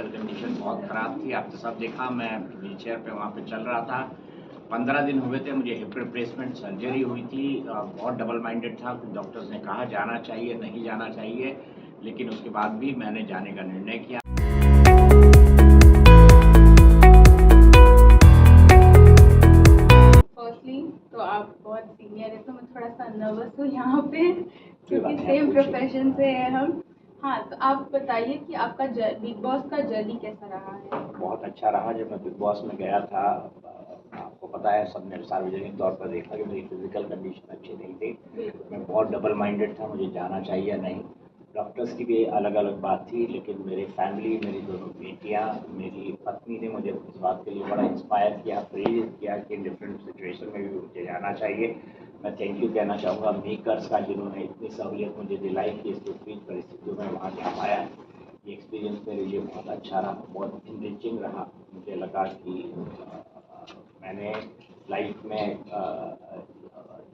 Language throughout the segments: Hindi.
फिजिकल कंडीशन बहुत ख़राब थी। आपने सब देखा, मैं व्हीलचेयर पे वहाँ पे चल रहा था। 15 दिन हुए थे, मुझे हिप रिप्लेसमेंट सर्जरी हुई थी। बहुत डबल माइंडेड था। डॉक्टर्स ने कहा जाना चाहिए, नहीं जाना चाहिए, लेकिन उसके बाद भी मैंने जाने का निर्णय किया। फर्स्टली तो आप बहुत सीनियर है, तो मैं थोड़ा सा नर्वस हूँ यहाँ पे, क्योंकि सेम प्रोफेशन से है हम। हाँ, तो आप बताइए कि आपका बिग बॉस का जर्नी कैसा रहा है? बहुत अच्छा रहा। जब मैं बिग बॉस में गया था, आपको पता है, सबने सार्वजनिक तौर पर देखा कि मेरी फिजिकल कंडीशन अच्छी नहीं थी। मैं बहुत डबल माइंडेड था, मुझे जाना चाहिए या नहीं। डॉक्टर्स की भी अलग अलग बात थी, लेकिन मेरी फैमिली, मेरी दोनों बेटियां, मेरी पत्नी ने मुझे इस बात के लिए बड़ा इंस्पायर किया, प्रेरित किया कि डिफरेंट सिचुएशन में भी मुझे जाना चाहिए। मैं थैंक यू कहना चाहूँगा मेकर्स का, जिन्होंने इतनी सहूलियत मुझे दिलाई कि इस विपरीत परिस्थितियों में वहाँ जा पाया। ये एक्सपीरियंस मेरे लिए बहुत अच्छा रहा, बहुत इनरिचिंग रहा। मुझे लगा कि मैंने लाइफ में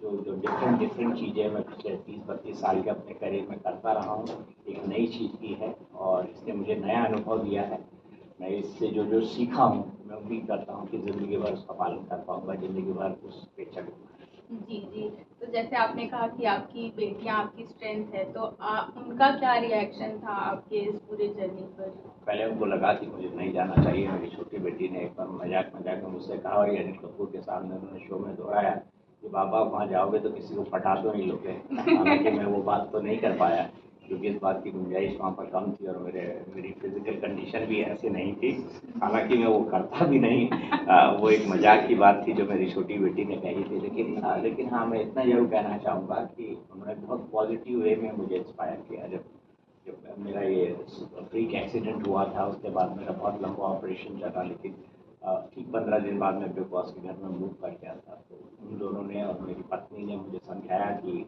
जो जो डिफरेंट चीज़ें मैं पिछले 30-32 साल के अपने करियर में करता रहा हूँ, एक नई चीज़ की है और इसने मुझे नया अनुभव दिया है। मैं इससे जो जो सीखा हूँ, मैं उम्मीद करता हूँ कि ज़िंदगी भर उसका पालन कर पाऊँगा, ज़िंदगी भर उस पे चलूँगा। जी जी। तो जैसे आपने कहा कि आपकी बेटियां आपकी स्ट्रेंथ है, तो उनका क्या रिएक्शन था आपके इस पूरे जर्नी पर? पहले उनको लगा कि मुझे नहीं जाना चाहिए। मेरी छोटी बेटी ने एक बार मजाक मजाक में मुझसे कहा, और ये अनिल कपूर के सामने उन्होंने शो में दोहराया कि बाबा वहाँ जाओगे तो किसी को पटा तो नहीं लोगे। हालांकि मैं वो बात तो नहीं कर पाया, क्योंकि इस बात की गुंजाइश वहाँ पर कम थी और मेरी फिजिकल कंडीशन भी ऐसी नहीं थी। हालांकि मैं वो करता भी नहीं। वो एक मजाक की बात थी जो मेरी छोटी बेटी ने कही थी। लेकिन हाँ, मैं इतना जरूर कहना चाहूँगा कि उन्होंने बहुत पॉजिटिव वे में मुझे इंस्पायर किया। जब मेरा ये फ्रीक एक्सीडेंट हुआ था, उसके बाद मेरा बहुत लंबा ऑपरेशन चला, लेकिन ठीक 15 दिन बाद मैं बिग बॉस के घर में मूव कर गया था। तो उन दोनों ने और मेरी पत्नी ने मुझे समझाया कि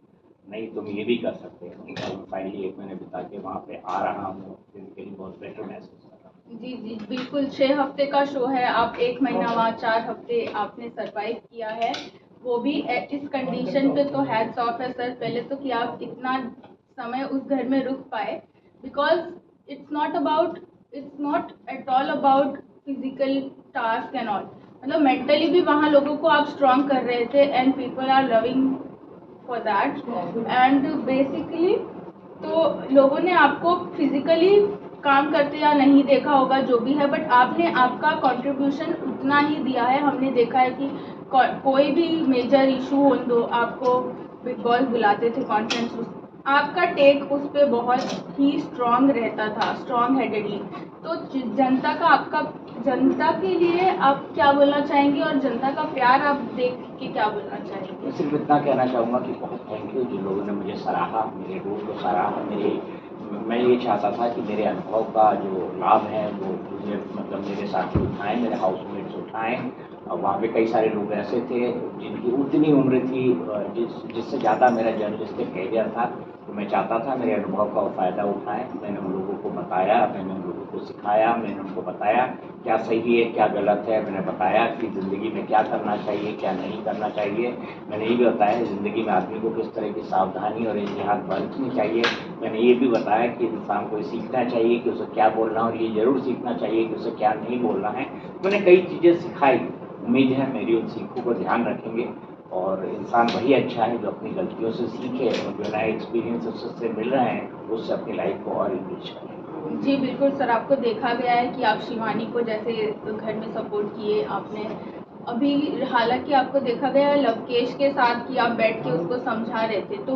नहीं, तुम ये भी कर सकते हो। मैं फाइनली 1 महीने बिता के वहाँ पे आ रहा हूँ, फिजिकली बहुत बेटर महसूस कर रहा हूँ। जी जी, बिल्कुल। 6 हफ्ते का शो है, आप 1 महीना वहाँ 4 हफ्ते आपने सरवाइव किया है, वो भी इस कंडीशन पे। तो हैट्स ऑफ है सर, पहले तो कि आप इतना समय उस घर में रुक पाए, because it's not at all about physical task and all. मतलब मेंटली भी वहाँ लोगों को आप स्ट्रॉन्ग कर रहे थे, and people are loving for that. And basically तो लोगों ने आपको फिजिकली काम करते या नहीं देखा होगा, जो भी है, बट आपने आपका कंट्रीब्यूशन उतना ही दिया है। हमने देखा है कि कोई भी मेजर इशू हो तो आपको बिग बॉस बुलाते थे कॉन्फ्रेंस। आपका टेक उस पर बहुत ही स्ट्रांग रहता था, स्ट्रांग हेडेडली। तो जनता के लिए आप क्या बोलना चाहेंगे, और जनता का प्यार आप देख के क्या बोलना चाहेंगे? मैं सिर्फ इतना कहना चाहूँगा कि बहुत थैंक यू जिन लोगों ने मुझे सराहा, मेरे रोल को सराहा। मैं ये चाहता था कि मेरे अनुभव का जो लाभ है वो मुझे, मतलब मेरे साथी उठाएं, मेरे हाउसमेट्स उठाएं। और वहाँ पे कई सारे लोग ऐसे थे जिनकी उतनी उम्र थी, जिससे ज़्यादा मेरा जर्नलिस्टिक कैरियर था। तो मैं चाहता था मेरे अनुभव का वो फ़ायदा उठाएं। मैंने उन लोगों को बताया, मैंने उन लोगों को सिखाया, मैंने उनको बताया क्या सही है क्या गलत है। मैंने बताया कि ज़िंदगी में क्या करना चाहिए क्या नहीं करना चाहिए। मैंने ये भी बताया ज़िंदगी में आदमी को किस तरह की सावधानी और एहतियात बरतनी चाहिए। मैंने ये भी बताया कि इंसान को सीखना चाहिए कि उसे क्या बोलना, और ये ज़रूर सीखना चाहिए कि उसे क्या नहीं बोलना है। मैंने कई चीज़ें सिखाई। उम्मीद है मेरी उन सीखों को ध्यान रखेंगे, और इंसान वही अच्छा है जो अपनी गलतियों से सीखे और जो नए एक्सपीरियंस उससे मिल रहे हैं उससे अपनी लाइफ को और इनरिच करें। जी बिल्कुल सर, आपको देखा गया है कि आप शिवानी को जैसे घर में सपोर्ट किए आपने। अभी हालांकि आपको देखा गया है लवकेश के साथ कि आप बैठ के उसको समझा रहे थे, तो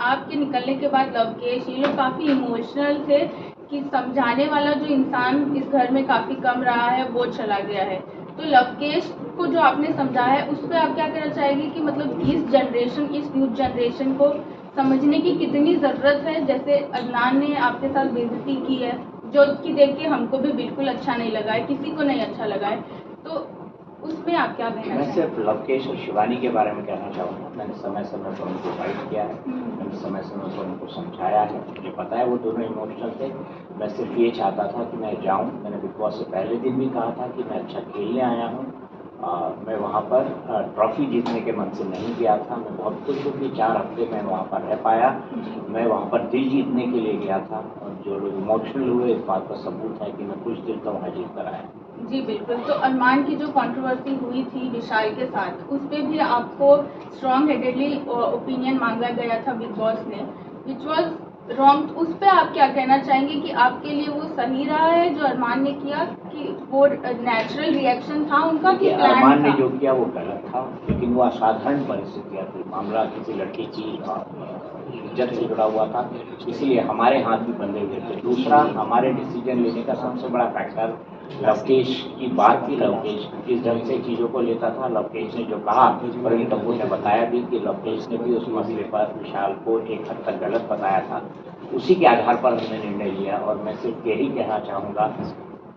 आपके निकलने के बाद लवकेश, ये लोग काफ़ी इमोशनल थे कि समझाने वाला जो इंसान इस घर में काफ़ी कम रहा है वो चला गया है। तो लवकेश को जो आपने समझाया है, उस पर आप क्या कहना चाहेंगे कि मतलब इस यूथ जनरेशन को समझने की कितनी ज़रूरत है? जैसे अदनान ने आपके साथ बेइज्जती की है, जो कि देख के हमको भी बिल्कुल अच्छा नहीं लगा है, किसी को नहीं अच्छा लगा है, तो उसमें आप क्या कहना मैं चाहेंगे? सिर्फ लवकेश और शिवानी के बारे में कहना चाहूँगा। मैंने समय समय पर उनको गाइड किया है, मैंने समय समय पर उनको समझाया है। मुझे पता है वो दोनों इमोशनल थे। मैं सिर्फ ये चाहता था कि मैं जाऊँ। मैंने बिग बॉस से पहले दिन भी कहा था कि मैं अच्छा खेलने आया हूँ। मैं वहाँ पर ट्रॉफी जीतने के मन से नहीं गया था। मैं बहुत खुश हूँ कि 4 हफ्ते मैं वहाँ पर रह पाया। मैं वहाँ पर दिल जीतने के लिए गया था, और जो लोग इमोशनल हुए इस बात का सबूत है कि मैं कुछ देर तो वहाँ जीत कर आया। जी बिल्कुल। तो अरमान की जो कंट्रोवर्सी हुई थी विशाल के साथ, उस पे भी आपको स्ट्रॉन्ग हेडेडली ओपिनियन मांगा गया था बिग बॉस ने, विच वाज रॉन्ग। उस पे आप क्या कहना चाहेंगे कि आपके लिए वो सही रहा है जो अरमान ने किया, कि वो नेचुरल रिएक्शन था उनका कि देखिए, प्लान अरमान ने था? जो किया वो गलत था, लेकिन वो असाधारण परिस्थितियाँ थी। मामला किसी लड़की की इज्जत से जुड़ा हुआ था, इसीलिए हमारे हाथ भी बंधे हुए थे। दूसरा, हमारे डिसीजन लेने का सबसे बड़ा फैक्टर लवकेश की बात थी। लवकेश किस ढंग से चीज़ों को लेता था, लवकेश ने जो कहा, वरुण कपूर ने बताया भी कि लवकेश ने भी उस मसले पर विशाल को एक हद तक गलत बताया था। उसी के आधार पर हमने निर्णय लिया, और मैं सिर्फ यही कहना चाहूँगा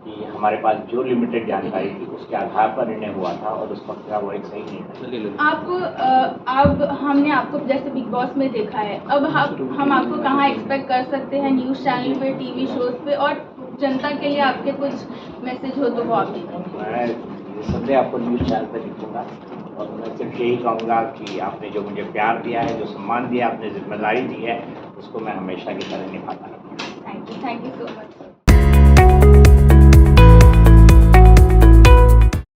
कि हमारे पास जो लिमिटेड जानकारी थी उसके आधार पर निर्णय हुआ था, और उस वक्त का वो एक सही निर्णय। अब हमने आपको जैसे बिग बॉस में देखा है, अब हम आपको कहाँ एक्सपेक्ट कर सकते हैं? न्यूज़ चैनल पे, टीवी शोज पे, और जनता के लिए आपके कुछ मैसेज हो तो वो आप दीजिए। मैं निसंदेह आपको न्यूज़ चैनल पर दिखूंगा, और मैं सिर्फ यही कहूँगा कि आपने जो मुझे प्यार दिया है, जो सम्मान दिया, आपने जिम्मेदारी दी है, उसको मैं हमेशा की तरह निभाता रहूँगा। Thank you so much.